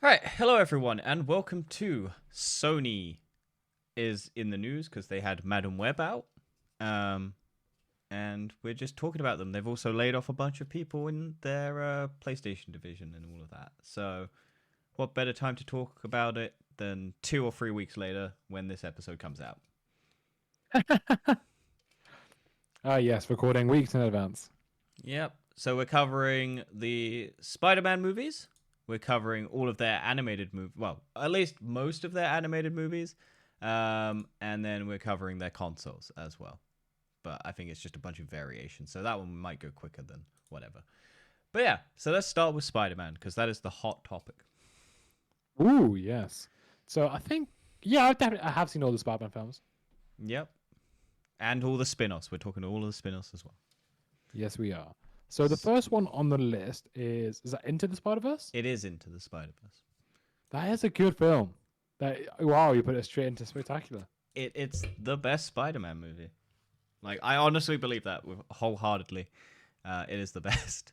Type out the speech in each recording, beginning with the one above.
Alright, hello everyone, and welcome to Sony is in the news because they had Madam Web out, and we're just talking about them. They've also laid off a bunch of people in their PlayStation division and all of that. So, what better time to talk about it than 2 or 3 weeks later when this episode comes out? Yes, recording weeks in advance. Yep. So we're covering the Spider-Man movies. We're covering all of their animated movies. Well, at least most of their animated movies. And then we're covering their consoles as well. But I think it's just a bunch of variations. So that one might go quicker than whatever. But yeah, so let's start with Spider-Man because that is the hot topic. Ooh, yes. So I think, yeah, I have seen all the Spider-Man films. Yep. And all the spin-offs. We're talking all of the spin-offs as well. Yes, we are. So the first one on the list is that Into the Spider-Verse? It is Into the Spider-Verse. That is a good film. Wow, you put it straight into spectacular. It's the best Spider-Man movie. Like, I honestly believe that wholeheartedly. It is the best.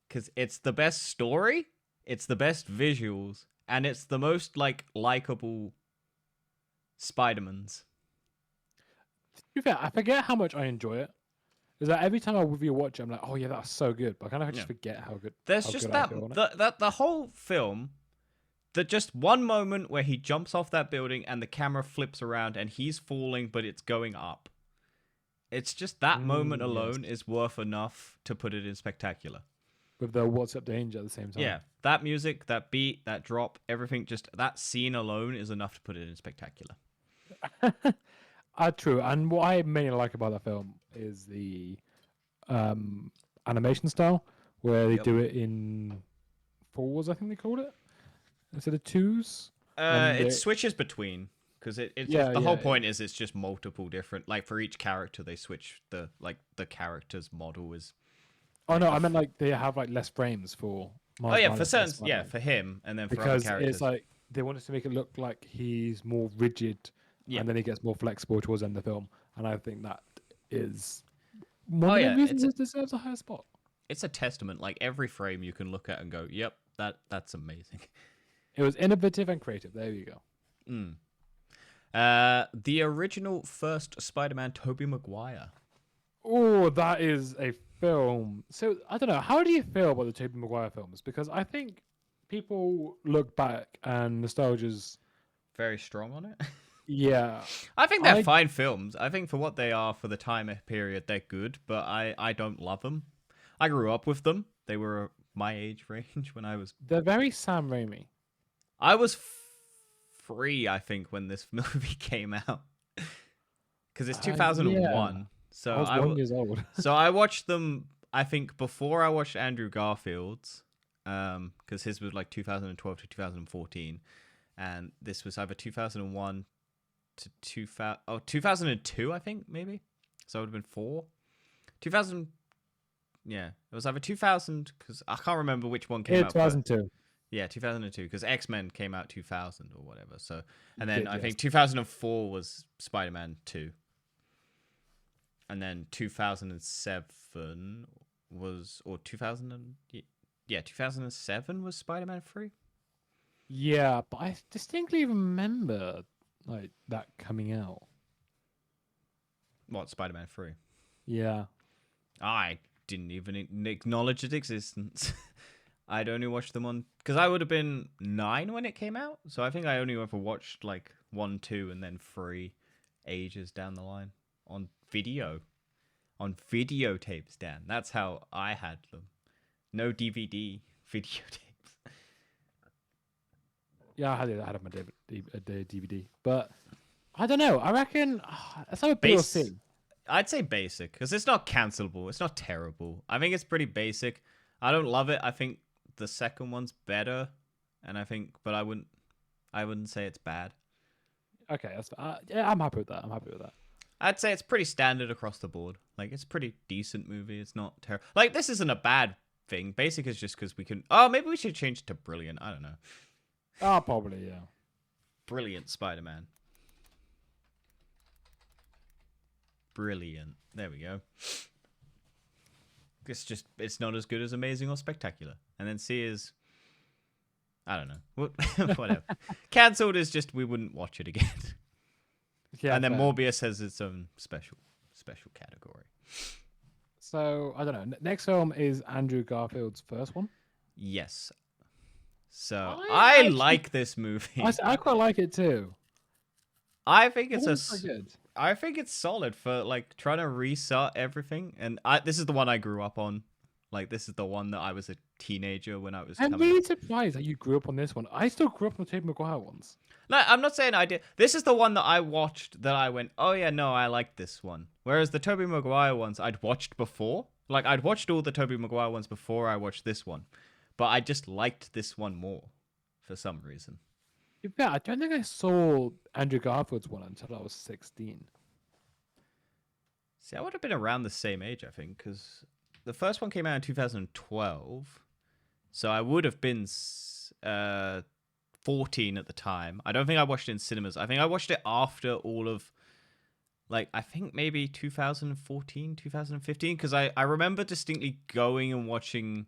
Because it's the best story, it's the best visuals, and it's the most, likable Spider-Mans. To be fair, I forget how much I enjoy it. Is that every time I rewatch it, I'm like, oh yeah, that's so good. But I kind of just forget how good. There's how just good that I feel on it. the whole film, that just one moment where he jumps off that building and the camera flips around and he's falling, but it's going up. It's just that moment alone is worth enough to put it in spectacular. With the What's Up Danger at the same time. Yeah, that music, that beat, that drop, everything, just that scene alone is enough to put it in spectacular. True. And what I mainly like about that film is the animation style, where they do it in fours, I think they called it, instead of twos. It switches between, because the whole point is it's just multiple different, like for each character they switch the character's model is. Oh no, I meant like they have like less frames for. For certain, for him, and then for because other characters. It's like they wanted to make it look like he's more rigid, and then he gets more flexible towards the end of the film, and I think that is one of the reasons it deserves a higher spot. It's a testament. Like every frame you can look at and go, "Yep, that's amazing." It was innovative and creative. There you go. The original first Spider-Man, Tobey Maguire. Oh, that is a film. So I don't know. How do you feel about the Tobey Maguire films? Because I think people look back and nostalgia's very strong on it. Yeah, I think they're fine films. I think for what they are for the time period, they're good. But I don't love them. I grew up with them. They were my age range when I was. They're very Sam Raimi. I was 3, I think, when this movie came out, because it's 2001. Yeah. So I was 1 years old. So I watched them, I think, before I watched Andrew Garfield's, because his was like 2012 to 2014, and this was either 2001 to 2002, I think, maybe. So it would have been 4. 2000, yeah, it was either 2000, because I can't remember which one came out. 2002. Yeah, 2002, because X-Men came out 2000 or whatever. So, and then I think 2004 was Spider-Man 2. And then 2007 was, or 2007 was Spider-Man 3. Yeah, but I distinctly remember like that coming out. What, Spider-Man 3? Yeah. I didn't even acknowledge its existence. I'd only watched them on, because I would have been 9 when it came out. So I think I only ever watched like 1, 2, and then 3 ages down the line on video. On videotapes, Dan. That's how I had them. No DVD, videotapes. Yeah, I had it. I had my DVD, but I don't know. I reckon that's how people see. I'd say basic, because it's not cancelable. It's not terrible. I think it's pretty basic. I don't love it. I think the second one's better, and but I wouldn't say it's bad. Okay, that's yeah, I'm happy with that. I'd say it's pretty standard across the board. Like, it's a pretty decent movie. It's not terrible. Like, this isn't a bad thing. Basic is just because we can. Oh, maybe we should change it to brilliant. I don't know. Oh, probably, yeah. Brilliant Spider-Man. Brilliant. There we go. It's not as good as amazing or spectacular. And then C is I don't know. Whatever. Cancelled is just we wouldn't watch it again. Yeah, And then fair. Morbius has its own special category. So I don't know. Next film is Andrew Garfield's first one. Yes. So I I actually, like this movie. I quite like it too. I think I it's think it's quite good. I think it's solid for like trying to restart everything. And this is the one I grew up on. Like this is the one that I was a teenager when I was I'm coming. really surprised that you grew up on this one. I still grew up on the Tobey Maguire ones. No, I'm not saying I did. This is the one that I watched that I went, oh yeah, no, I like this one. Whereas the Tobey Maguire ones I'd watched before. Like I'd watched all the Tobey Maguire ones before I watched this one. But I just liked this one more for some reason. Yeah, I don't think I saw Andrew Garfield's one until I was 16. See, I would have been around the same age, I think, because the first one came out in 2012. So I would have been 14 at the time. I don't think I watched it in cinemas. I think I watched it after all of, like, I think maybe 2014, 2015, because I remember distinctly going and watching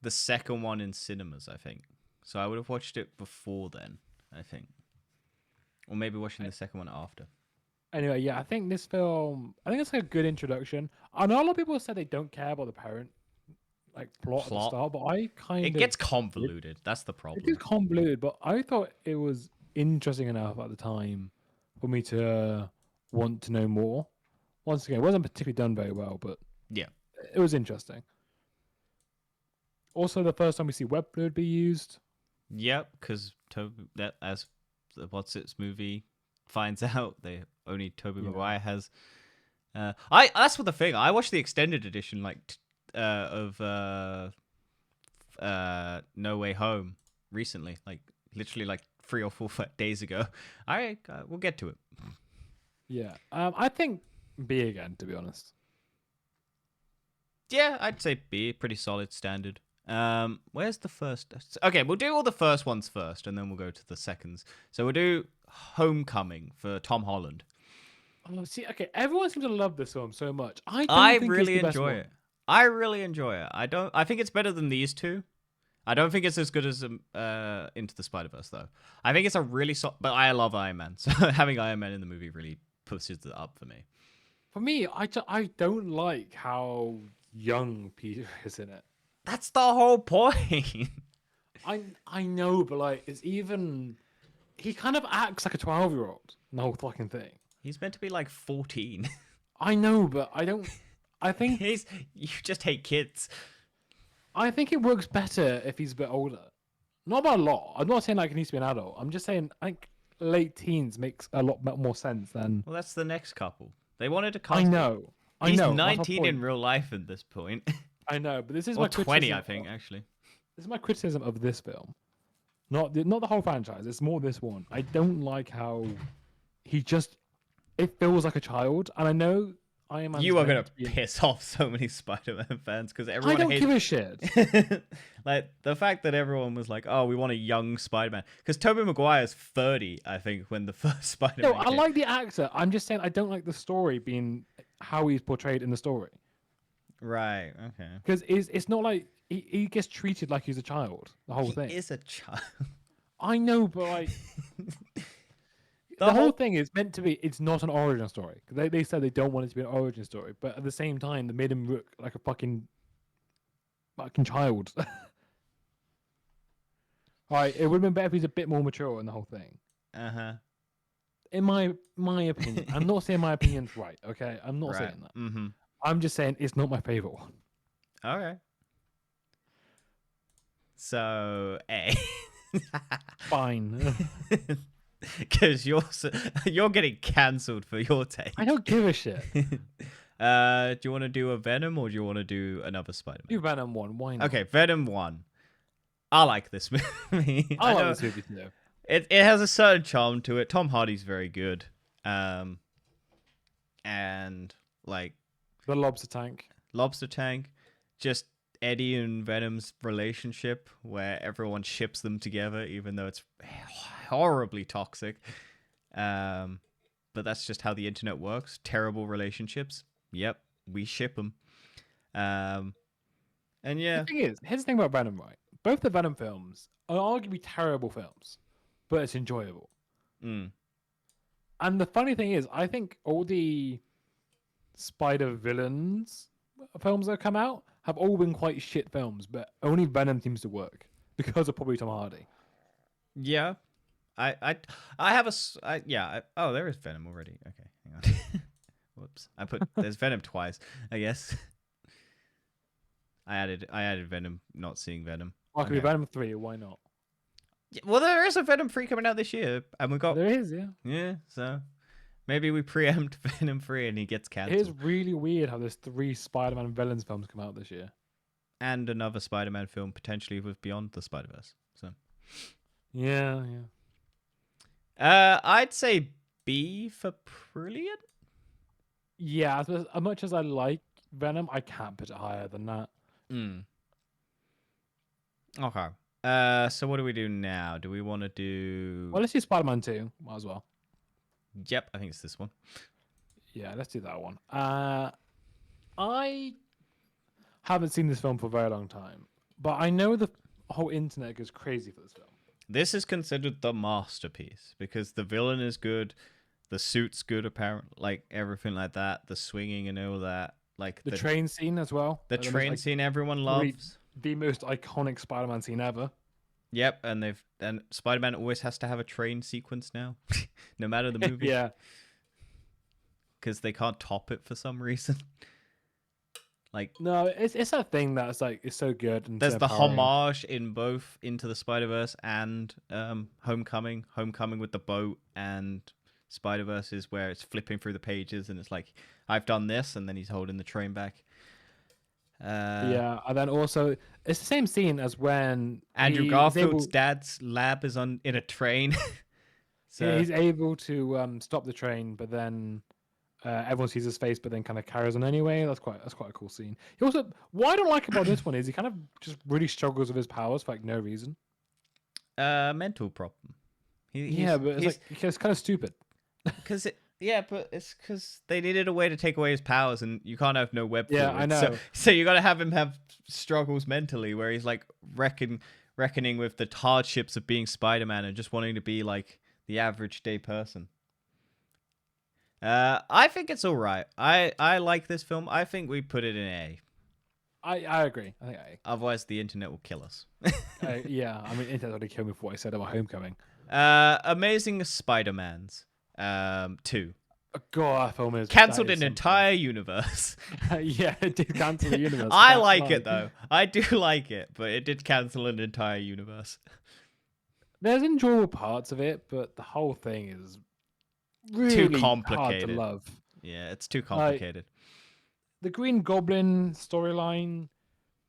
the second one in cinemas, I think. So I would have watched it before then, I think. Or maybe watching the second one after. Anyway, yeah, I think this film, I think it's like a good introduction. I know a lot of people said they don't care about the parent like plot at the start, but I kind It of gets convoluted. That's the it problem. gets convoluted, but I thought it was interesting enough at the time for me to want to know more. Once again, it wasn't particularly done very well, but Yeah. it was interesting. Also, the first time we see web fluid be used. Yep, because that as the What's Its movie finds out, Tobey Maguire has. That's what the thing. I watched the extended edition of No Way Home recently, like literally like 3 or 4 days ago. We'll get to it. Yeah, I think B again, to be honest. Yeah, I'd say B, pretty solid standard. Where's the first? Okay, we'll do all the first ones first, and then we'll go to the seconds. So we'll do Homecoming for Tom Holland. Oh, see, okay, everyone seems to love this film so much. I really enjoy it. I really enjoy it. I think it's better than these two. I don't think it's as good as Into the Spider-Verse though. I think it's a really but I love Iron Man, so having Iron Man in the movie really pushes it up for me. For me, I don't like how young Peter is in it. That's the whole point. I know, but like it's even he kind of acts like a 12-year-old in the whole fucking thing. He's meant to be like 14. I know, but I don't. I think you just hate kids. I think it works better if he's a bit older. Not by a lot. I'm not saying like he needs to be an adult. I'm just saying I think late teens makes a lot more sense than. Well, that's the next couple. They wanted to cast. I know. He's 19 in real life at this point. I know, but this is or my 20, I think, actually. This is my criticism of this film. Not the whole franchise. It's more this one. I don't like how he just. It feels like a child, and I know Iron Man. You are gonna piss off so many Spider-Man fans because everyone. I don't give a shit. Like the fact that everyone was like, "Oh, we want a young Spider-Man," because Tobey Maguire's 30, I think, when the first Spider-Man. No, I like the actor. I'm just saying I don't like the story being how he's portrayed in the story. Right. Okay. Because it's not like he gets treated like he's a child. The whole thing. He is a child. I know, but like. The whole thing is meant to be. It's not an origin story. They said they don't want it to be an origin story, but at the same time, they made him look like a fucking child. Right, it would have been better if he's a bit more mature in the whole thing. In my opinion, I'm not saying my opinion's right. Okay, I'm not saying that. Mm-hmm. I'm just saying it's not my favorite one. Okay. So A. Fine. Because you're getting cancelled for your take. I don't give a shit. Do you want to do a Venom or do you want to do another Spider-Man? Do Venom 1. Why not? Okay, Venom 1. I like this movie. I like this movie too. It has a certain charm to it. Tom Hardy's very good. And like the lobster tank. Just Eddie and Venom's relationship where everyone ships them together even though it's horribly toxic. But that's just how the internet works. Terrible relationships. Yep, we ship them. And yeah. The thing is, here's the thing about Venom, right? both the Venom films are arguably terrible films, but it's enjoyable. Mm. And the funny thing is, I think all the Spider villains films that have come out have all been quite shit films, but only Venom seems to work because of probably Tom Hardy. Yeah. I have a oh, there is Venom already. Okay, hang on. Whoops. There's Venom twice, I guess. I added Venom, not seeing Venom. Well, it could be Venom 3, why not? Yeah, well, there is a Venom 3 coming out this year, and we got There is, yeah. yeah. So maybe we preempt Venom 3 and he gets It is cancelled. really weird how there's 3 Spider-Man villains films come out this year. And another Spider-Man film potentially with Beyond the Spider-Verse. So Yeah, yeah. I'd say B for Brilliant. Yeah, as much as I like Venom, I can't put it higher than that. Mm. Okay. So what do we do now? Do we want to do? Well, let's do Spider-Man 2. Might as well. Yep, I think it's this one. Yeah, let's do that one. I haven't seen this film for a very long time, but I know the whole internet goes crazy for this film. This is considered the masterpiece because the villain is good, the suit's good, apparently, like everything like that, the swinging and all that, like The train scene as well. the Like, train most, scene everyone probably loves. the most iconic Spider-Man scene ever. Yep, and Spider-Man always has to have a train sequence now, no matter the movie. Yeah. Because they can't top it for some reason. Like No, it's that thing that's like it's so good. And there's so the empowering. homage in both Into the Spider-Verse and Homecoming. Homecoming with the boat and Spider-Verse is where it's flipping through the pages and it's like, I've done this, and then he's holding the train back. Yeah, and then also it's the same scene as when Andrew he is Garfield's able, dad's lab is in a train. So he's able to stop the train, but then everyone sees his face, but then kind of carries on anyway. That's quite a cool scene. He also, what I don't like about this one is he kind of just really struggles with his powers for like no reason. mental problem. Yeah, but it's kind of stupid. Because but it's because they needed a way to take away his powers, and you can't have no web. Yeah, fluid. I know. So you got to have him have struggles mentally, where he's like reckoning with the hardships of being Spider-Man and just wanting to be like the average day person. I think it's all right. I like this film. I think we put it in A. I agree. I think Otherwise, the internet will kill us. yeah, I mean, internet already killed me for what I said about Homecoming. Amazing Spider-Mans. 2. God, that film is Cancelled that is an entire universe. something. Yeah, it did cancel the universe. I That's like fine. it though. I do like it, but it did cancel an entire universe. There's enjoyable parts of it, but the whole thing is really hard complicated. to love. Yeah, it's too complicated. The Green Goblin storyline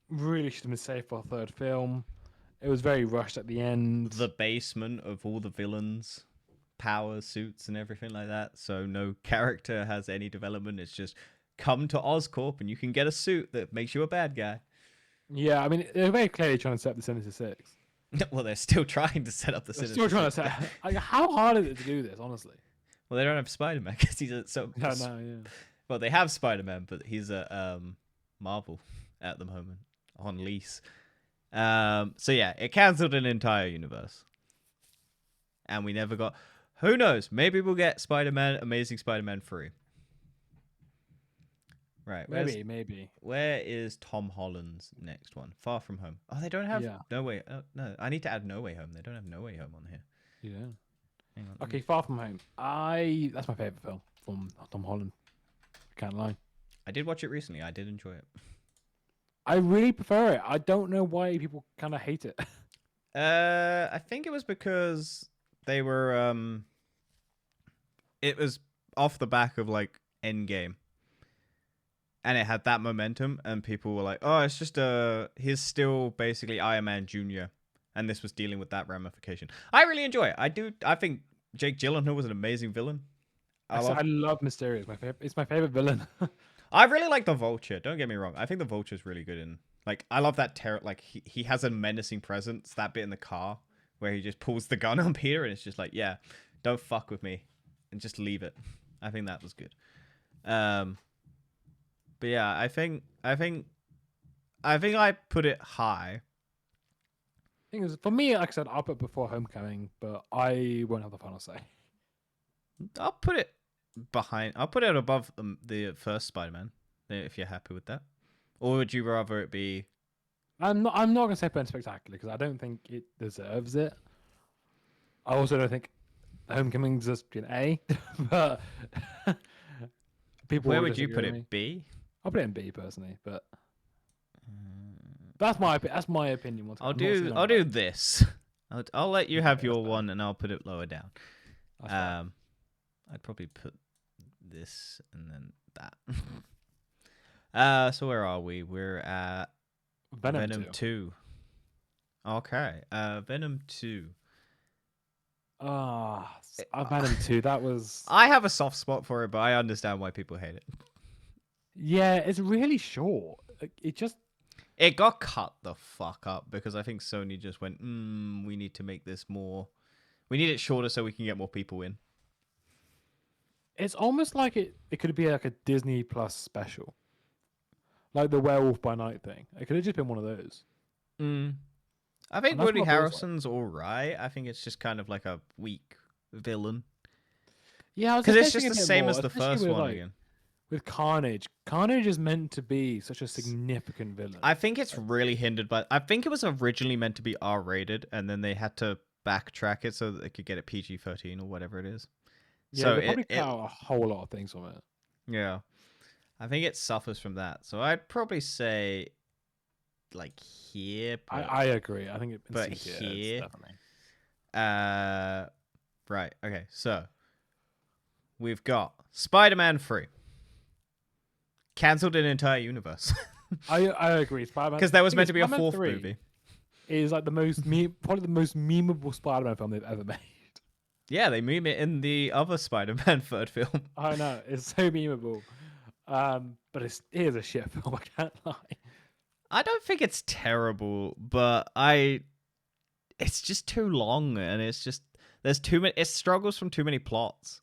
really should have been saved for a third film. It was very rushed at the end. The basement of all the villains, powers, suits, and everything like that. So no character has any development. It's just come to Oscorp and you can get a suit that makes you a bad guy. Yeah, I mean, they're very clearly trying to set up the Sinister Six. Well, they're still trying to set up the They're Sinister still trying to Six. set. Like, how hard is it to do this, honestly? Well, they don't have Spider-Man because he's so. Yeah, no, yeah. Well, they have Spider-Man, but he's a Marvel at the moment on lease. So yeah, it cancelled an entire universe, and we never got. Who knows? Maybe we'll get Spider-Man, Amazing Spider-Man 3. Right. Maybe. Where is Tom Holland's next one? Far From Home. Oh, they don't have Yeah. No Way. No, I need to add No Way Home. They don't have No Way Home on here. Yeah. Hang on. Okay, Far From Home. That's my favorite film from Tom Holland. I can't lie. I did watch it recently. I did enjoy it. I really prefer it. I don't know why people kind of hate it. I think it was because they were it was off the back of like Endgame. And it had that momentum and people were like, "Oh, it's just he's still basically Iron Man Jr." And this was dealing with that ramification. I really enjoy it. I think Jake Gyllenhaal was an amazing villain. I love Mysterio. It's my favorite villain. I really like the Vulture. Don't get me wrong. I think the Vulture's really good in. Like, I love that terror. Like, he has a menacing presence. That bit in the car where he just pulls the gun on Peter and it's just like, yeah, don't fuck with me and just leave it. I think that was good. But yeah, I think I put it high. thing is, for me, like I said, I'll put before Homecoming, but I won't have the final say. I'll put it behind. I'll put it above the first Spider-Man, if you're happy with that. Or would you rather it be? I'm not. I'm not gonna say Ben Spectacular because I don't think it deserves it. I also don't think Homecoming deserves to be an A. But people. Where will would you put disagree with me. it? B. I'll put it in B personally, but that's my opinion. Once I'll again. I'm not saying do. I'm I'll do right. this. I'll let you have Okay, your that's fine. one, and I'll put it lower down. That's fine. I'd probably put this and then that. So where are we? We're at Venom 2. Okay. Venom 2. Venom 2. That was. I have a soft spot for it, but I understand why people hate it. Yeah, it's really short. It just. It got cut the fuck up because I think Sony just went, we need to make this more. We need it shorter so we can get more people in. It's almost like it could be like a Disney Plus special, like the Werewolf by Night thing. It could have just been one of those. I think And that's Woody what it feels like. Harrelson's alright. I think it's just kind of like a weak villain. Yeah, Because it's just the same as the first one like, again. with Carnage. Carnage is meant to be such a significant villain. I think it's really hindered by. I think it was originally meant to be R-rated, and then they had to backtrack it so that they could get it PG-13 or whatever it is. Yeah, So they probably cut out a whole lot of things from it. yeah, I think it suffers from that. So I'd probably say, like here, but, I agree. I think but it's here, definitely. right. Okay, so we've got Spider-Man 3 cancelled an entire universe I agree. Spider-Man, because there was meant to be a Spider-Man fourth 3 movie. Is like the most probably the most memeable Spider-Man film they've ever made. Yeah, they meme it in the other Spider-Man third film. I know it's so memeable, but it is a shit film. I can't lie. I don't think it's terrible, but it's just too long, and it's just there's too many. It struggles from too many plots.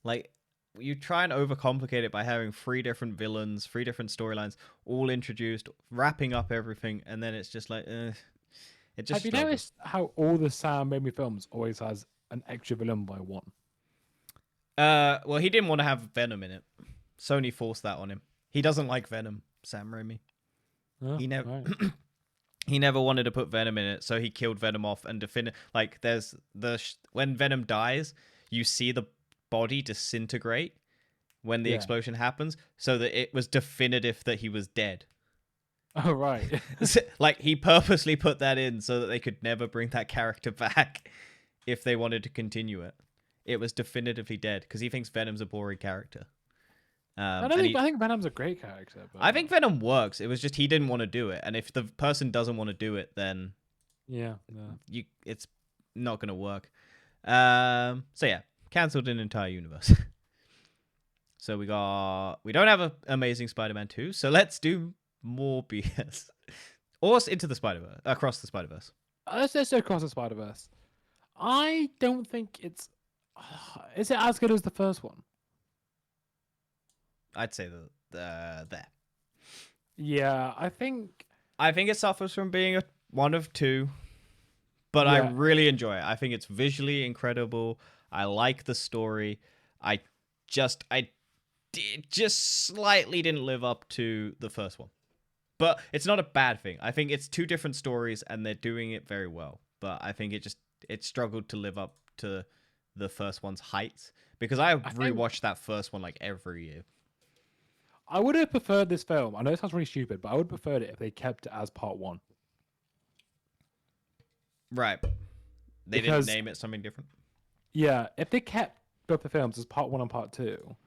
Like you try and overcomplicate it by having 3 different villains, 3 different storylines, all introduced, wrapping up everything, and then it's just like, it just. Have you struggles. noticed how all the Sam Raimi films always has an extra villain by one? Well, he didn't want to have Venom in it. Sony forced that on him. He doesn't like Venom, Sam Raimi. Oh, He never. right. He never wanted to put Venom in it, so he killed Venom off and like there's when Venom dies, you see the body disintegrate when the Yeah. explosion happens, so that it was definitive that he was dead. Oh right. Like he purposely put that in so that they could never bring that character back if they wanted to continue it. It was definitively dead because he thinks Venom's a boring character. I think Venom's a great character. But I think Venom works. It was just he didn't want to do it, and if the person doesn't want to do it, then yeah. it's not gonna work. So yeah, cancelled an entire universe. So we don't have an Amazing Spider-Man 2, so let's do more BS. Or into the Spider-Verse, across the Spider-Verse. Let's go across the Spider-Verse. I don't think it's. Is it as good as the first one? I'd say there. Yeah, I think it suffers from being one of 2, but I Yeah. really enjoy it. I think it's visually incredible. I like the story. I just slightly didn't live up to the first one, but it's not a bad thing. I think it's 2 different stories, and they're doing it very well. But I think it struggled to live up to the first one's heights because I rewatched that first one like every year. I would have preferred this film. I know it sounds really stupid, but I would have preferred it if they kept it as part 1. Right. They Because- didn't name it something different. Yeah, if they kept both the films as part 1 and part 2,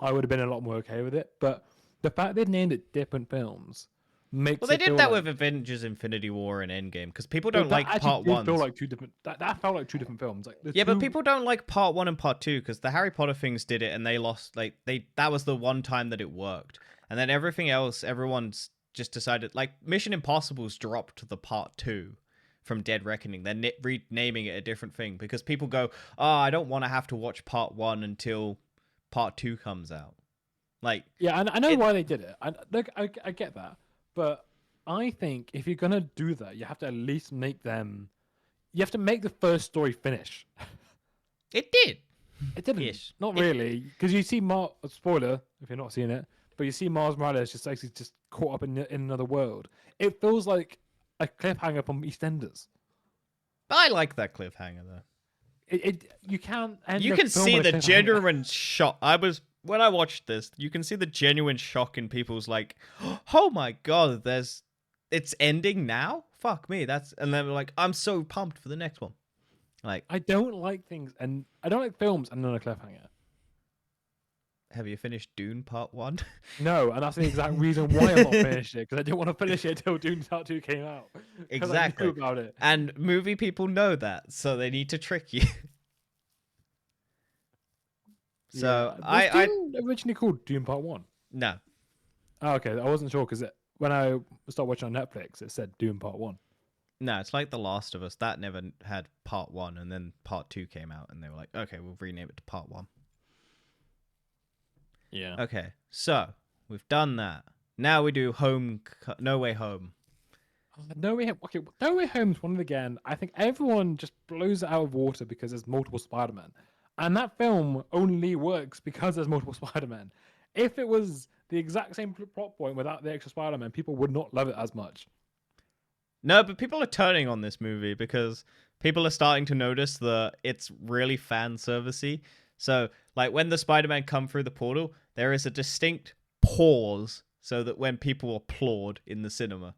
I would have been a lot more okay with it. But the fact they've named it different films makes Well, they it feel did that like, with Avengers: Infinity War and Endgame because people But don't that like actually part did 1. Feel like 2 different. That felt like 2 different films. Like Yeah, but people don't like part 1 and part 2 because the Harry Potter things did it and they lost. Like that was the one time that it worked, and then everything else, everyone's just decided. Like Mission Impossible's dropped the part 2 from Dead Reckoning. They're renaming it a different thing because people go, "Oh, I don't want to have to watch part 1 until part 2 comes out." Like, Yeah, I know why they did it. I get that, but I think if you're gonna do that, you have to at least make them. You have to make the first story finish. It did. It didn't. Ish. Not It- really, because you see spoiler if you're not seeing it, but you see Mars Morales just actually just caught up in another world. It feels like a cliffhanger from EastEnders. I like that cliffhanger though. You can't end. You the can film see on a the cliffhanger. genuine shock. When I watched this, you can see the genuine shock in people's like, "Oh my god, it's ending now? Fuck me." And then we're like, "I'm so pumped for the next one." Like, I don't like things, and I don't like films and then a cliffhanger. have you finished Dune Part 1? No, and that's the exact reason why I'm not finished it, because I didn't want to finish it until Dune Part 2 came out. 'Cause Exactly. I knew about it. And movie people know that, so they need to trick you. So Was I Dune originally called Dune Part 1? no. Oh, okay, I wasn't sure because when I started watching on Netflix, it said Dune Part 1. No, it's like The Last of Us. That never had Part 1, and then Part 2 came out, and they were like, okay, we'll rename it to Part 1. Yeah. Okay, so we've done that. Now we do No Way Home. No Way Home. Okay, No Way Home's one again. I think everyone just blows it out of water because there's multiple Spider-Man. And that film only works because there's multiple Spider-Man. If it was the exact same plot point without the extra Spider-Man, people would not love it as much. No, but people are turning on this movie because people are starting to notice that it's really fan servicey. So, like when the Spider-Man come through the portal, there is a distinct pause so that when people applaud in the cinema.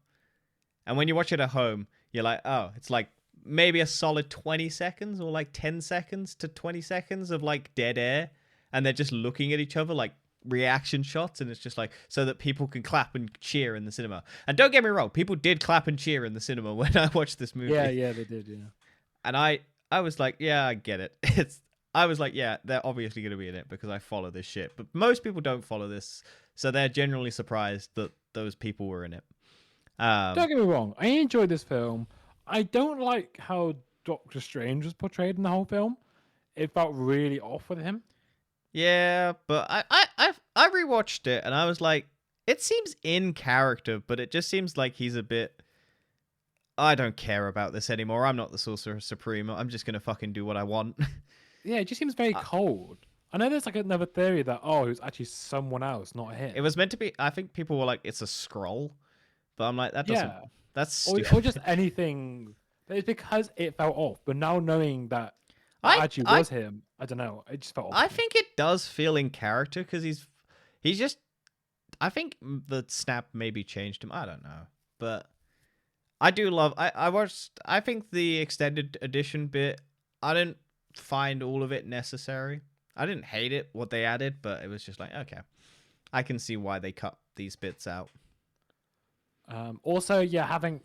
And when you watch it at home, you're like, oh, it's like maybe a solid 20 seconds or like 10 seconds to 20 seconds of like dead air. And they're just looking at each other like reaction shots. And it's just like so that people can clap and cheer in the cinema. And don't get me wrong, people did clap and cheer in the cinema when I watched this movie. Yeah, they did, yeah. And I was like, yeah, I get it. I was like, yeah, they're obviously going to be in it because I follow this shit. But most people don't follow this. So they're generally surprised that those people were in it. Don't get me wrong, I enjoyed this film. I don't like how Doctor Strange was portrayed in the whole film. It felt really off with him. Yeah, but I rewatched it and I was like, it seems in character, but it just seems like he's a bit. I don't care about this anymore. I'm not the Sorcerer Supreme. I'm just gonna fucking do what I want. Yeah, it just seems very cold. I know there's like another theory that he was actually someone else, not him. It was meant to be. I think people were like, it's a scroll, but I'm like, that doesn't. Yeah. That's stupid. Or just anything. But it's because it felt off. But now knowing that it actually was him, I don't know. It just felt off. I think it does feel in character because he's just. I think the snap maybe changed him. I don't know, but I do love. I watched. I think the extended edition bit. I didn't find all of it necessary. I didn't hate it what they added, but it was just like, okay, I can see why they cut these bits out. Also, yeah, having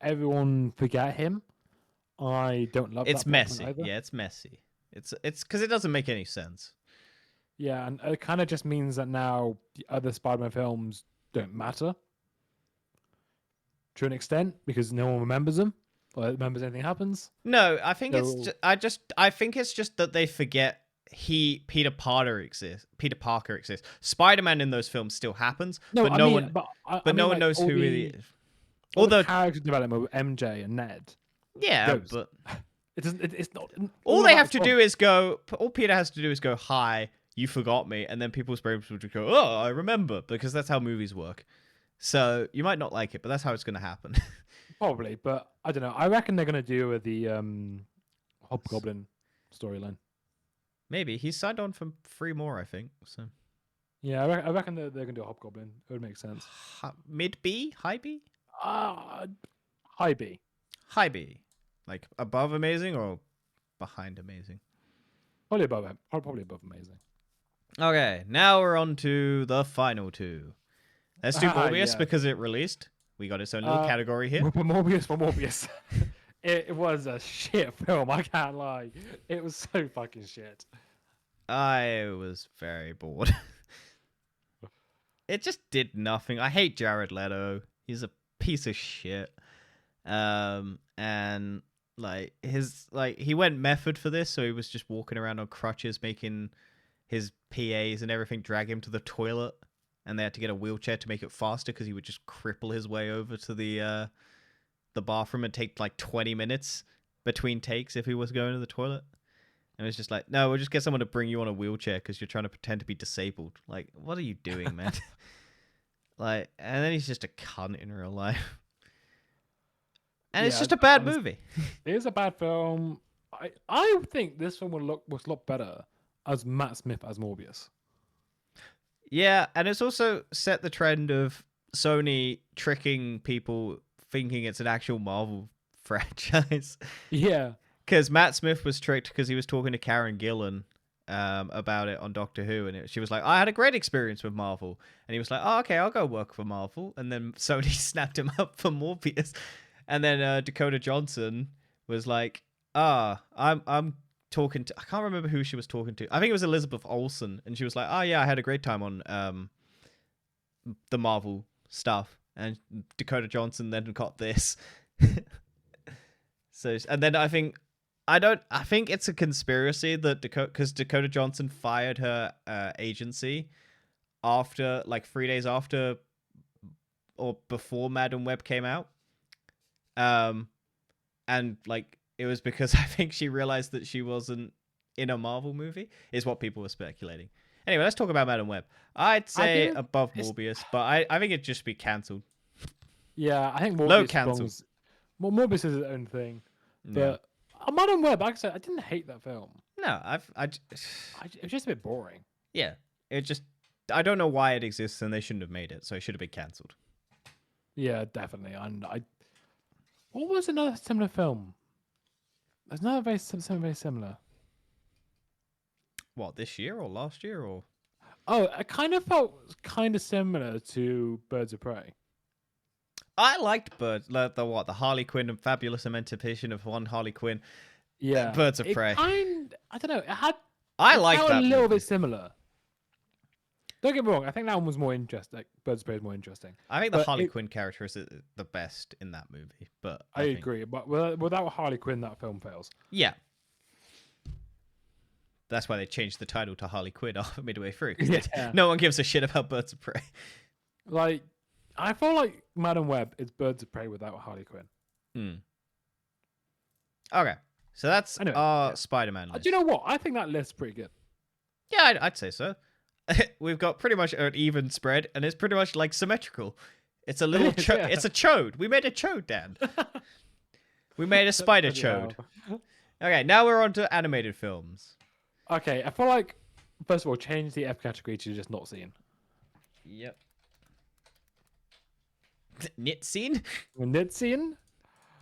everyone forget him, I don't love. It's that messy. either. Yeah, it's messy. It's because it doesn't make any sense. Yeah, and it kind of just means that now the other Spider-Man films don't matter to an extent because no one remembers them or remembers anything happens. No, I think So- I think it's just that they forget Peter Parker exists. Spider-Man in those films still happens, but I no mean, one but I but no mean, one like, knows all who the, he is. all the Although character development with MJ and Ned, yeah, goes. but it doesn't. It's not. all they about have to Trump. do is go. All Peter has to do is go, "Hi, you forgot me," and then people's brains will just go, "Oh, I remember," because that's how movies work. So you might not like it, but that's how it's going to happen. Probably, but I don't know. I reckon they're gonna do with the Hobgoblin storyline. Maybe he's signed on for 3 more, I think. So Yeah, I reckon they're gonna do a Hobgoblin. It would make sense. mid B, high B, High B. high B, like above amazing or behind amazing. Probably above him. Probably above amazing. Okay, now we're on to the final 2. Let's do Morbius Yeah. because it released. We got its own little category here. For Morbius. It was a shit film. I can't lie. It was so fucking shit. I was very bored. It just did nothing. I hate Jared Leto. He's a piece of shit. And like he went method for this, so he was just walking around on crutches, making his PAs and everything drag him to the toilet and they had to get a wheelchair to make it faster because he would just cripple his way over to the bathroom and take like 20 minutes between takes if he was going to the toilet. And it's just like, no, we'll just get someone to bring you on a wheelchair because you're trying to pretend to be disabled. Like, what are you doing, man? Like, and then he's just a cunt in real life. And it's just a bad movie. It is a bad film. I think this film was a lot better as Matt Smith as Morbius. Yeah, and it's also set the trend of Sony tricking people thinking it's an actual Marvel franchise. Yeah. Because Matt Smith was tricked because he was talking to Karen Gillan about it on Doctor Who, and she was like, I had a great experience with Marvel. And he was like, oh, okay, I'll go work for Marvel. And then Sony snapped him up for Morbius. And then Dakota Johnson was like, I'm talking to... I can't remember who she was talking to. I think it was Elizabeth Olsen. And she was like, oh, yeah, I had a great time on the Marvel stuff. And Dakota Johnson then got this. So, and then I think it's a conspiracy that Dakota Johnson fired her agency after, like, 3 days after or before Madam Web came out. And like it was because I think she realized that she wasn't in a Marvel movie, is what people were speculating. Anyway, let's talk about Madam Web. I'd say above Morbius, but I think it'd just be cancelled. Yeah, I think Morbius low cancelled. Well, Morbius is his own thing, but Madam Web, like I said, I didn't hate that film. No, it was just a bit boring. Yeah, I don't know why it exists, and they shouldn't have made it, so it should have been cancelled. Yeah, definitely. And what was another similar film? There's another something very similar. What, this year or last year or? Oh, it kind of felt kind of similar to Birds of Prey. I liked the Harley Quinn and Fabulous Emancipation of One Harley Quinn. Yeah, Birds of Prey. I don't know. I liked that. A little bit similar. Don't get me wrong. I think that one was more interesting. Like, Birds of Prey is more interesting. I think the Harley Quinn character is the best in that movie. But I agree. But without Harley Quinn, that film fails. Yeah. That's why they changed the title to Harley Quinn midway through. Yeah. No one gives a shit about Birds of Prey. Like, I feel like Madam Web is Birds of Prey without Harley Quinn. Okay. So that's our Spider-Man list. Do you know what? I think that list's pretty good. Yeah, I'd say so. We've got pretty much an even spread, and it's pretty much like symmetrical. It's a little it's a chode. We made a chode, Dan. We made a spider chode. Okay, now we're on to animated films. Okay, I feel like, first of all, change the F category to just not seen. Yep. Knit scene? Knit scene?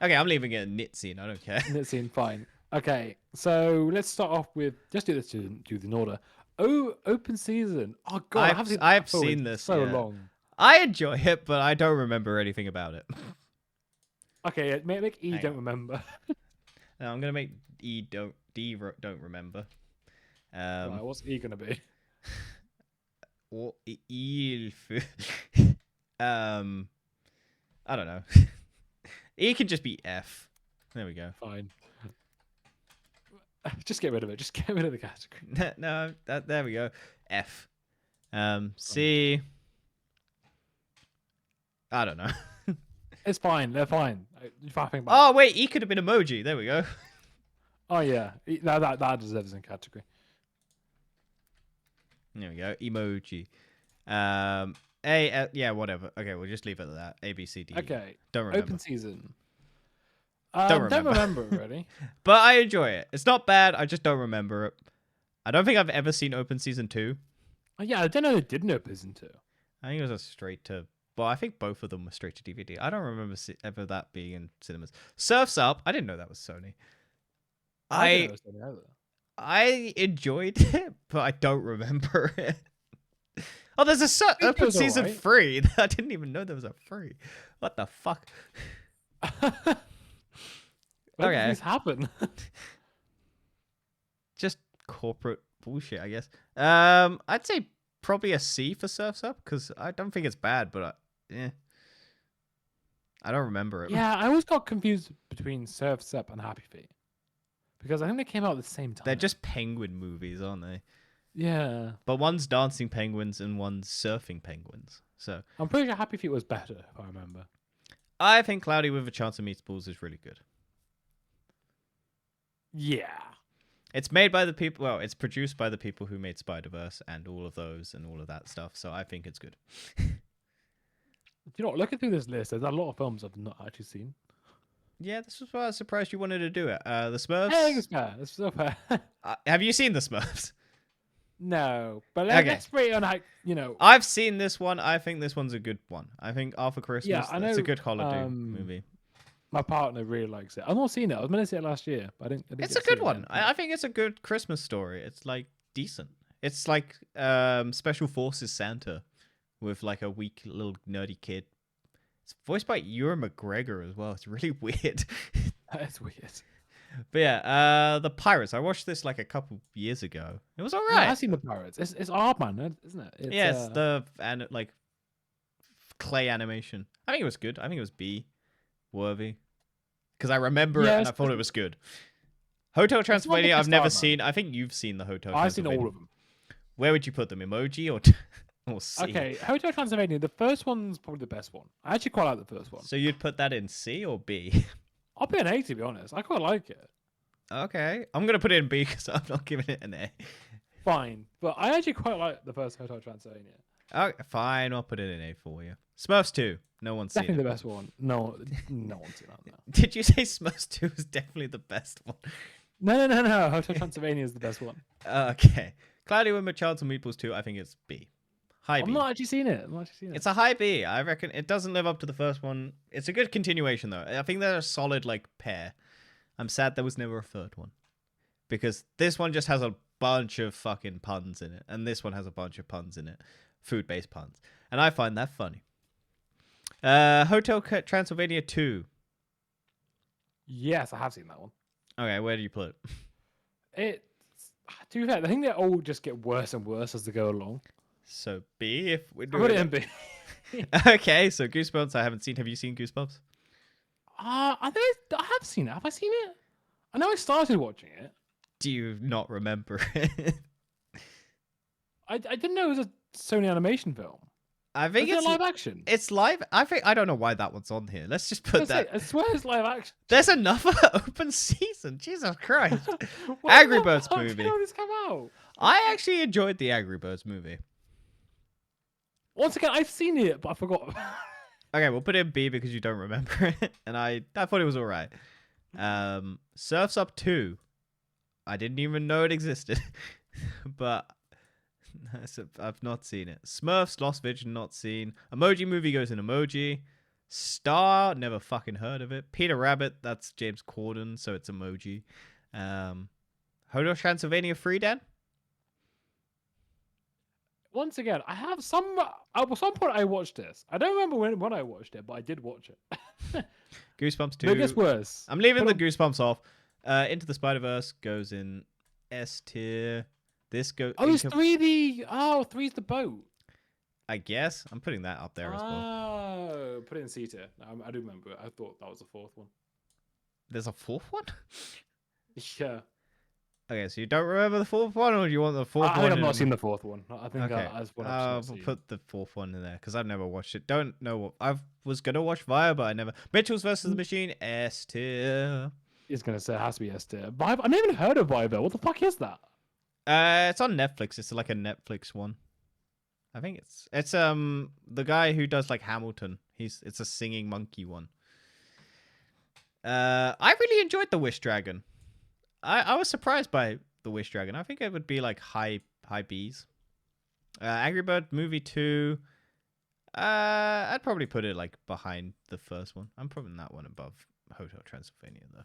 Okay, I'm leaving it a knit scene. I don't care. Knit scene, fine. Okay, so let's start off with, just do this in order. Oh, Open Season. Oh god, I've seen this so long. I enjoy it, but I don't remember anything about it. Okay, make E don't remember. No, I'm gonna make D don't remember. Right, what's E gonna be? Or I don't know. E can just be F. There we go. Fine. Just get rid of it. Just get rid of the category. No, there we go. F. C. I don't know. It's fine. They're fine. Oh wait, E could have been emoji. There we go. Oh yeah, that deserves a category. There we go. Emoji. A. Yeah, whatever. Okay, we'll just leave it at that. A, B, C, D. Okay. Don't remember. Open Season. Don't remember really. But I enjoy it. It's not bad. I just don't remember it. I don't think I've ever seen Open Season 2. Oh, yeah, I didn't know they did an Open Season 2. I think it was a straight to... Well, I think both of them were straight to DVD. I don't remember ever that being in cinemas. Surf's Up. I didn't know that was Sony. I didn't know it was Sony either. I enjoyed it, but I don't remember it. Oh, there's a Open Season 3. I didn't even know there was a 3. What the fuck? When did this happen? Just corporate bullshit, I guess. I'd say probably a C for Surf's Up, because I don't think it's bad, but I don't remember it. Yeah, I always got confused between Surf's Up and Happy Feet, because I think they came out at the same time. They're just Penguin movies, aren't they? Yeah. But one's dancing penguins and one's surfing penguins. So I'm pretty sure Happy Feet was better, if I remember. I think Cloudy with a Chance of Meatballs is really good. Yeah. It's made by the people. Well, it's produced by the people who made Spider-Verse and all of those and all of that stuff. So I think it's good. Do you know what? Looking through this list, there's a lot of films I've not actually seen. Yeah, this was why I was surprised you wanted to do it. The Hey, Smurfs. it's fair. It's so fair. Have you seen the Smurfs? No, but Okay. let's rate it on how. I've seen this one. I think this one's a good one. I think After Christmas. Yeah, I It's a know, good holiday movie. My partner really likes it. I've not seen it. I was meant to see it last year, but I didn't It's get a to see good it one. again. I think it's a good Christmas story. It's like decent. It's like Special Forces Santa with like a weak little nerdy kid. It's voiced by Ewan McGregor as well. It's really weird. That's weird. But yeah, the Pirates. I watched this like a couple years ago. It was Yeah, alright. I've seen the Pirates. It's art, man, isn't it? It's the like clay animation. I think it was good. I think it was B worthy because I remember it and I thought it was good. Hotel Transylvania. I've never seen. I think you've seen the Hotel. I've seen all of them. Where would you put them? Emoji or C? Okay, Hotel Transylvania. The first one's probably the best one. I actually quite like the first one. So you'd put that in C or B? I'll be an A, to be honest. I quite like it. Okay, I'm gonna put it in B because I'm not giving it an A. Fine, but I actually quite like the first Hotel Transylvania. Okay, fine. I'll put it in A for you. Smurfs 2. No one's seen Definitely it. the best one. No one's seen that. No. Did you say Smurfs 2 is definitely the best one? No. Hotel Transylvania is the best one. Okay. Cloudy with a Chance of Meatballs 2, I think it's B. High B. I'm not actually seen it. It's a high B. I reckon it doesn't live up to the first one. It's a good continuation, though. I think they're a solid, like, pair. I'm sad there was never a third one. Because this one just has a bunch of fucking puns in it. And this one has a bunch of puns in it. Food-based puns. And I find that funny. Hotel Transylvania 2. Yes, I have seen that one. Okay, where do you put it? To be fair, I think they all just get worse and worse as they go along. So B, if we're I doing put it in B. Okay, so Goosebumps I haven't seen. Have you seen Goosebumps? I think I have seen it. Have I seen it? I know I started watching it. Do you not remember it? I didn't know it was a Sony animation film. I think Is it's it live action. It's live. I don't know why that one's on here. Let's just put that. I swear it's live action. There's another open season. Jesus Christ. When Angry the Birds fuck movie. did all this come out? I actually enjoyed the Angry Birds movie. Once again, I've seen it, but I forgot. Okay, we'll put it in B because you don't remember it, and I thought it was alright. Surf's Up 2. I didn't even know it existed, but I've not seen it. Smurfs Lost Vision, not seen. Emoji Movie goes in Emoji. Star, never fucking heard of it. Peter Rabbit, that's James Corden, so it's Emoji. Hotel Transylvania 3, Dan? Once again, I have at some point I watched this. I don't remember when I watched it, but I did watch it. Goosebumps 2. But it gets worse. I'm leaving the Goosebumps off. Into the Spider-Verse goes in S tier. This goes. Oh, is 3 the? Oh, 3's the boat. I guess I'm putting that up there as well. Oh, put it in C tier. I do remember it. I thought that was the fourth one. There's a fourth one. Yeah. Okay, so you don't remember the fourth one, or do you want the fourth I one? think I've not seen the fourth one. I think Okay, that's what I'll put the fourth one in there because I've never watched it. Don't know what I was gonna watch Via, but I never. Mitchell's versus the Machine S tier. It's gonna say it has to be S tier. I've never even heard of Viber. What the fuck is that? It's on Netflix. It's like a Netflix one. I think it's the guy who does like Hamilton. It's a singing monkey one. I really enjoyed the Wish Dragon. I was surprised by the Wish Dragon. I think it would be like high B's. Angry Bird Movie 2. I'd probably put it like behind the first one. I'm putting that one above Hotel Transylvania though.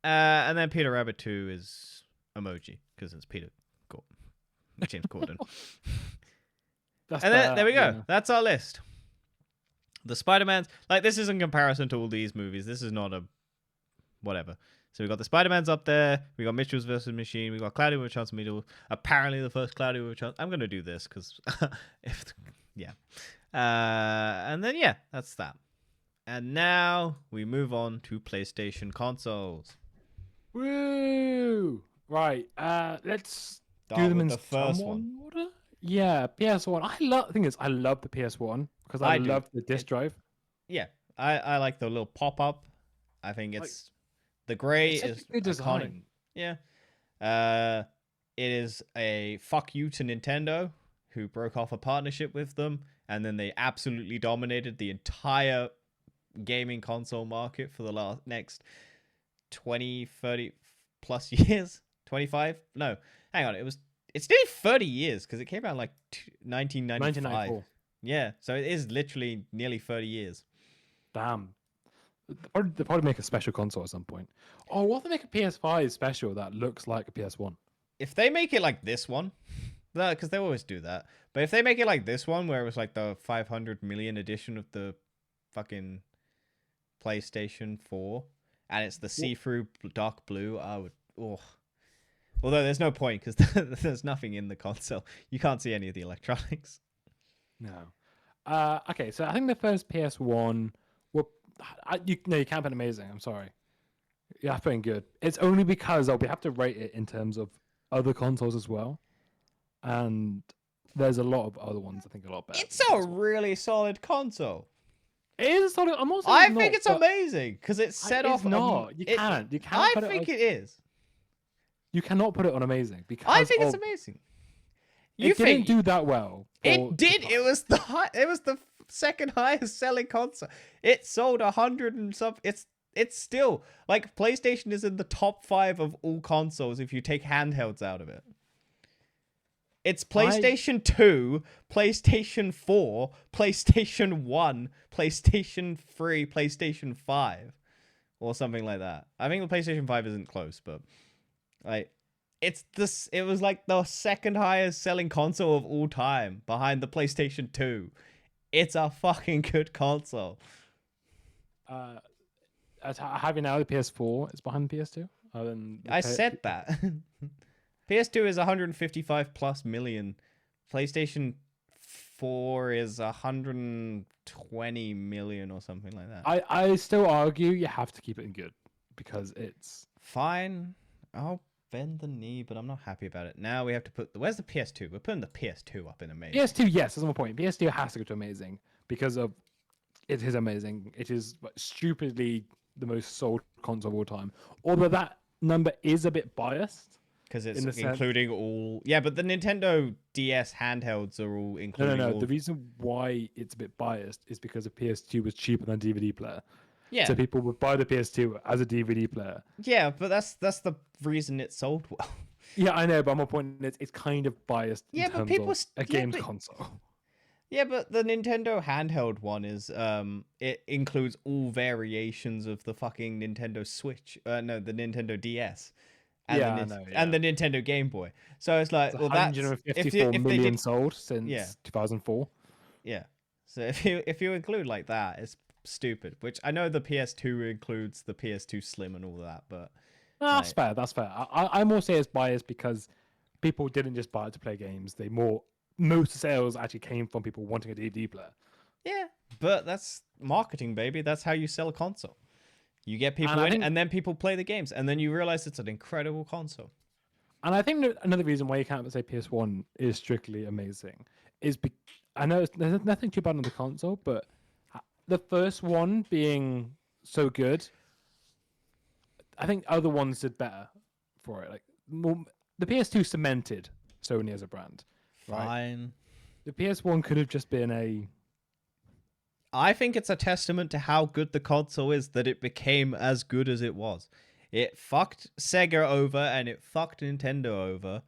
And then Peter Rabbit 2 is Emoji because it's James Corden. And then, there we go. Yeah. That's our list. The Spider-Mans, like this is in comparison to all these movies. This is not a whatever. So we got the Spider-Mans up there. We got Mitchell's versus Machine. We got Cloudy with a Chance of Meatballs. Apparently the first Cloudy with a Chance. I'm gonna do this because, yeah. And then yeah, that's that. And now we move on to PlayStation consoles. Woo! Right. Let's Start them with in the first one. some order. Yeah, PS1. The thing is, I love the PS1 because I I do. love the disc drive. Yeah, I like the little pop up. I think Like, it's the gray it's such a is good iconic. design. Yeah. Uh, it is a fuck you to Nintendo, who broke off a partnership with them, and then they absolutely dominated the entire gaming console market for the next 20, 30 plus years. 25? No, hang on. It's nearly 30 years because it came out in like 1995. 1994. Yeah, so it is literally nearly 30 years. Damn. They'll probably make a special console at some point. Oh, what if they make a PS5 special that looks like a PS1? If they make it like this one, because they always do that, but if they make it like this one, where it was like the 500 million edition of the fucking PlayStation 4, and it's the see-through dark blue, I would. Oh. Although there's no point because there's nothing in the console. You can't see any of the electronics. No. Okay, so I think the first PS1. You can't put amazing. I'm sorry. Yeah, putting good. It's only because we have to rate it in terms of other consoles as well, and there's a lot of other ones I think are a lot better. It's a really solid console. It is solid. I'm also. I think it's amazing because it's set off. It's not. You can't. I think it is. You cannot put it on amazing because I think it's amazing. It didn't do that well. It did. It was the second highest selling console. It sold 100 and some. It's still like PlayStation is in the top 5 of all consoles if you take handhelds out of it. It's PlayStation 2, PlayStation 4, PlayStation 1, PlayStation 3, PlayStation 5, or something like that. I think the PlayStation 5 isn't close, but like it was like the second highest selling console of all time behind the PlayStation 2. It's a fucking good console. Having now the PS4 is behind the PS2. I said that. PS2 is 155 plus million. PlayStation 4 is 120 million or something like that. I still argue you have to keep it in good because it's fine. I'll bend the knee, but I'm not happy about it. Now we have to where's the PS2? We're putting the PS2 up in amazing. PS2, yes, that's my point. PS2 has to go to amazing because of it is amazing. It is stupidly the most sold console of all time. Although that number is a bit biased. Because it's including all... Yeah, but the Nintendo DS handhelds are all including No. The reason why it's a bit biased is because the PS2 was cheaper than a DVD player. Yeah. So people would buy the PS2 as a DVD player. Yeah, but that's the reason it sold well. Yeah, I know, but my point is it's kind of biased in terms of a games console. Yeah, but the Nintendo handheld one is it includes all variations of the fucking Nintendo Switch. The Nintendo DS. And and the Nintendo Game Boy. So it's like, well, that's 154 million sold since 2004. Yeah. So if you include like that, it's stupid. Which I know the PS2 includes the PS2 Slim and all that, but that's fair. That's fair. I more say it's biased because people didn't just buy it to play games. Most sales actually came from people wanting a DVD player. Yeah, but that's marketing, baby. That's how you sell a console. You get people in, and then people play the games, and then you realize it's an incredible console. And I think another reason why you can't say PS1 is strictly amazing is I know there's nothing too bad on the console, but the first one being so good, I think other ones did better for it. Like the PS2 cemented Sony as a brand. Fine. Right? The PS1 could have just been I think it's a testament to how good the console is that it became as good as it was. It fucked Sega over and it fucked Nintendo over.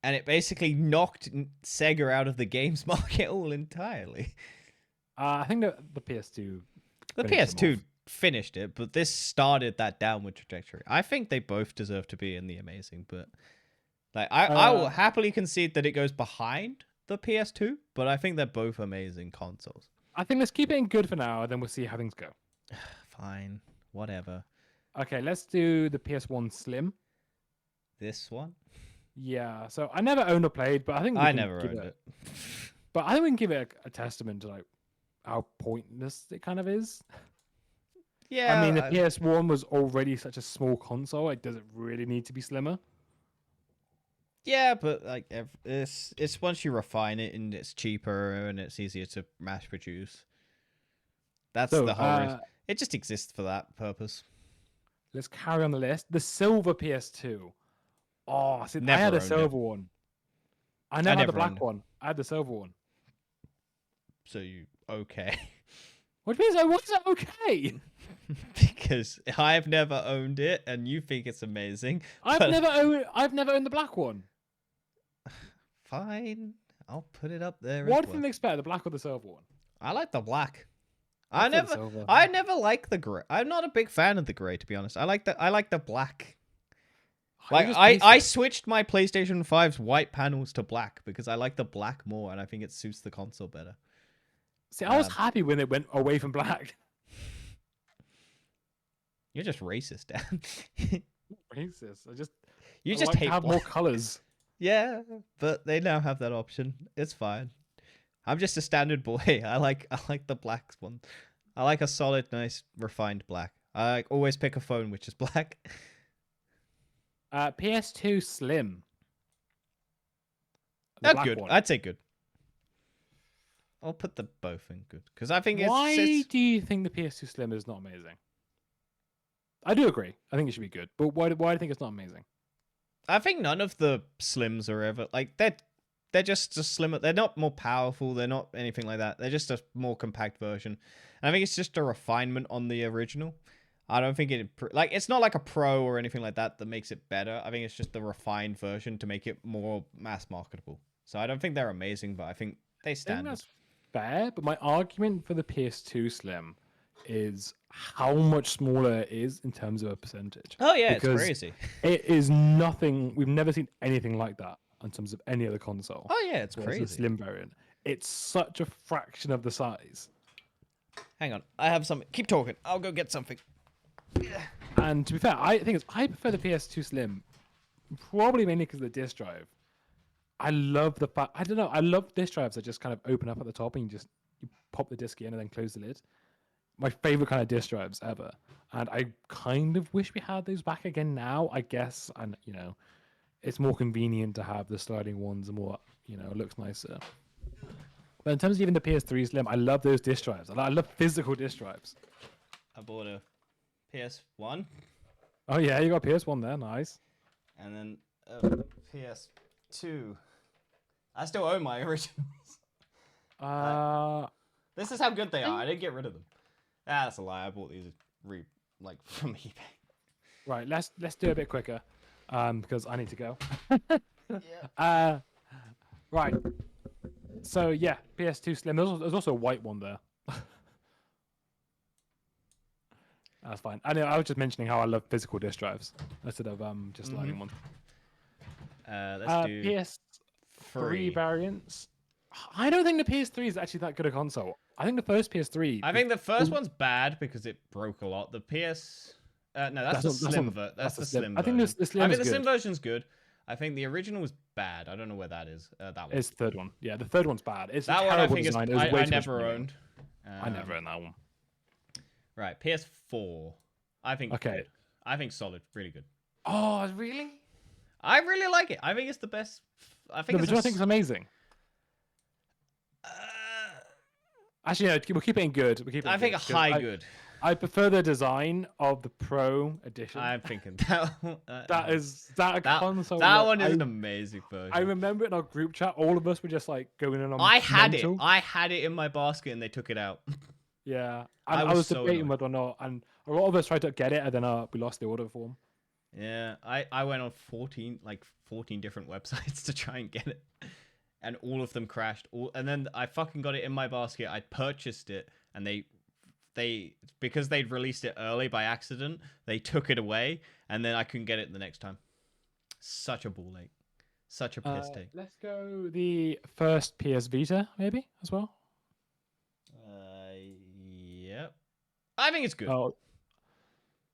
And it basically knocked Sega out of the games market all entirely. I think that the PS2... The PS2 finished it, but this started that downward trajectory. I think they both deserve to be in the amazing, but... like I will happily concede that it goes behind the PS2, but I think they're both amazing consoles. I think let's keep it in good for now, and then we'll see how things go. Fine. Whatever. Okay, let's do the PS1 Slim. This one? Yeah, so I never owned or played, but I think I never owned it. But I think we can give it a testament to like how pointless it kind of is. Yeah. I mean, the PS1 was already such a small console. It doesn't really need to be slimmer. Yeah, but like it's once you refine it and it's cheaper and it's easier to mass produce. That's So the whole reason. It just exists for that purpose. let's carry on the list. The silver PS2. Oh, see, I had Never a owned it. silver one. I never had the never owned black it. one. I had the silver one. So you okay? What do you mean? What's that okay? Because I've never owned it, and you think it's amazing. I've but- never owned the black one. Fine, I'll put it up there. What as do well. you think better, the black or the silver one? I like the black. I prefer the silver. I never like the gray. I'm not a big fan of the gray, to be honest. I like the black. Like I switched my PlayStation 5's white panels to black because I like the black more, and I think it suits the console better. See, I was happy when it went away from black. You're just racist, Dan. Racist. You I just like hate to have black. more colors. Yeah, but they now have that option. It's fine. I'm just a standard boy. I like the black one. I like a solid, nice, refined black. I always pick a phone which is black. PS2 Slim. The That's black good. one. I'd say good. I'll put the both in good because I think Why it's do you think the PS2 Slim is not amazing? I do agree. I think it should be good, but why do you think it's not amazing? I think none of the slims are ever like they're just a slimmer. They're not more powerful. They're not anything like that. They're just a more compact version. And I think it's just a refinement on the original. I don't think it's not like a pro or anything like that that makes it better. I think it's just the refined version to make it more mass marketable. So I don't think they're amazing, but I think they stand. I think that's fair, but my argument for the PS2 Slim is how much smaller it is in terms of a percentage. Oh yeah, Because it's crazy. It is nothing. We've never seen anything like that in terms of any other console. Oh yeah, it's Whereas crazy. the Slim variant, it's such a fraction of the size. Hang on, I have something. Keep talking. I'll go get something. And to be fair, I prefer the PS2 Slim, probably mainly because of the disk drive. I love the fact. I don't know. I love disk drives that just kind of open up at the top and you pop the disk in and then close the lid. My favorite kind of disk drives ever, and I kind of wish we had those back again now. I guess, and it's more convenient to have the sliding ones, and more, it looks nicer. But in terms of even the PS3 Slim, I love those disk drives. I love physical disk drives. I bought a PS1 Oh yeah, you got a PS1 there, nice. and then a PS2. I still own my originals. This is how good they are. I didn't get rid of them. That's a lie. I bought these from eBay. Right, let's do it a bit quicker, because I need to go. Yeah. Right. So yeah, PS2 Slim. There's also a white one there. That's fine. I was just mentioning how I love physical disk drives instead of just sliding ones. Let's do PS3 variants. I don't think the PS3 is actually that good a console. I think the first PS3. I think the first one's bad because it broke a lot. The PS. No, that's the slim version. That's the slim. I think the Slim. I think is the slim good. version's good. I think the original was bad. I don't know where that is. That one. It's the third one. Yeah, the third one's bad. It's That a one I terrible think is. design. It was way I too much never money. owned. I never owned that one. Right, PS4. I think. Okay. Good. I think solid, really good. Oh, really? I really like it. I think it's the best. I think. No, but do you think it's amazing? Actually, no, we'll keep it in good. We'll keep it. I in think good, a 'cause high good. I prefer the design of the Pro edition. I'm thinking that. that console. That look, one is an amazing version. I remember in our group chat, all of us were just like going in on. I had mental. it. I had it in my basket, and they took it out. Yeah, I and I was was so debating annoyed. whether or not, and a lot of us tried to get it, and then we lost the order form. Yeah, I went on 14 different websites to try and get it, and all of them crashed. And then I fucking got it in my basket. I purchased it, and they because they'd released it early by accident, they took it away, and then I couldn't get it the next time. Such a ball ache. Such a piss take. Let's go the first PS Vita, maybe as well. Yep. I think it's good. Oh,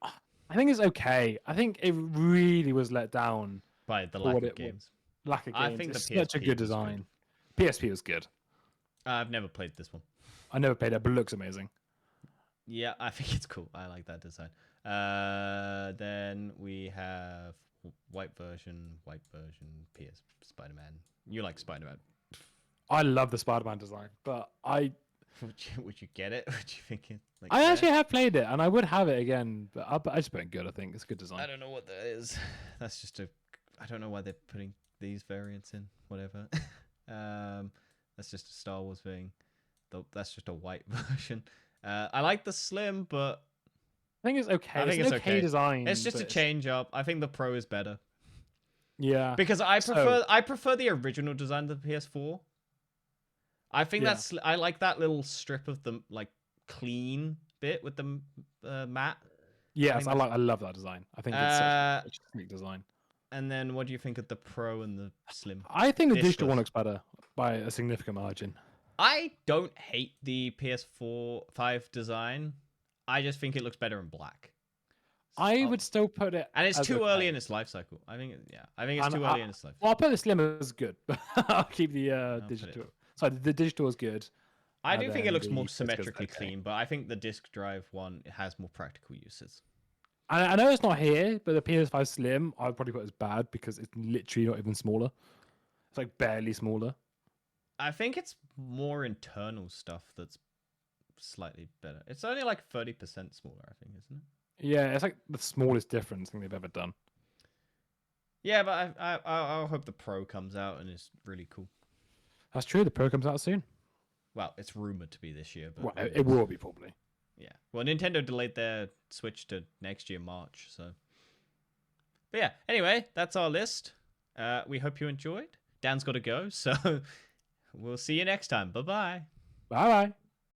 I think it's okay. I think it really was let down. By the for lack what of it was. games. Lack of games. I think It's the such a PSP good was design. PSP was good. I've never played this one. I never played it, but it looks amazing. Yeah, I think it's cool. I like that design. Then we have white version, PS Spider-Man. You like Spider-Man? I love the Spider-Man design, but Would you get it? Would you think it? Like, I fair? actually have played it, and I would have it again, but I just put it good. I think it's a good design. I don't know what that is. That's just a. I don't know why they're putting these variants in. Whatever. That's just a Star Wars thing. That's just a white version. I like the slim, but I think it's okay. I think it's it's an okay okay. design. It's just a but change up. I think the Pro is better Yeah, because I prefer the original design of the PS4. I think Yeah. that's I like that little strip of the like clean bit with the matte. yes, think I love that design. I think it's such a unique design. And then what do you think of the Pro and the Slim? I think the digital Dishless. one looks better by a significant margin. I don't hate the PS4 5 design. I just think it looks better in black. I would still put it, And it's as too okay. early in its life cycle. I think it's And too early in its life. Well, I'll put the slim as good. I'll keep the put it- digital. Sorry, the digital is good. I and do think it then looks the more disc is symmetrically okay. clean, but I think the disc drive one has more practical uses. I know it's not here, but the PS5 Slim I'd probably put as bad because it's literally not even smaller. It's like barely smaller. I think it's more internal stuff that's slightly better. It's only like 30% smaller, I think, isn't it? Yeah, it's like the smallest difference I think they've ever done. Yeah, but I hope the Pro comes out and is really cool. That's true. The Pro comes out soon. Well, it's rumored to be this year, but Well, it will be probably. yeah. Well, Nintendo delayed their Switch to next year March, so. But yeah. Anyway, that's our list. We hope you enjoyed. Dan's got to go, so we'll see you next time. Bye bye. Bye bye.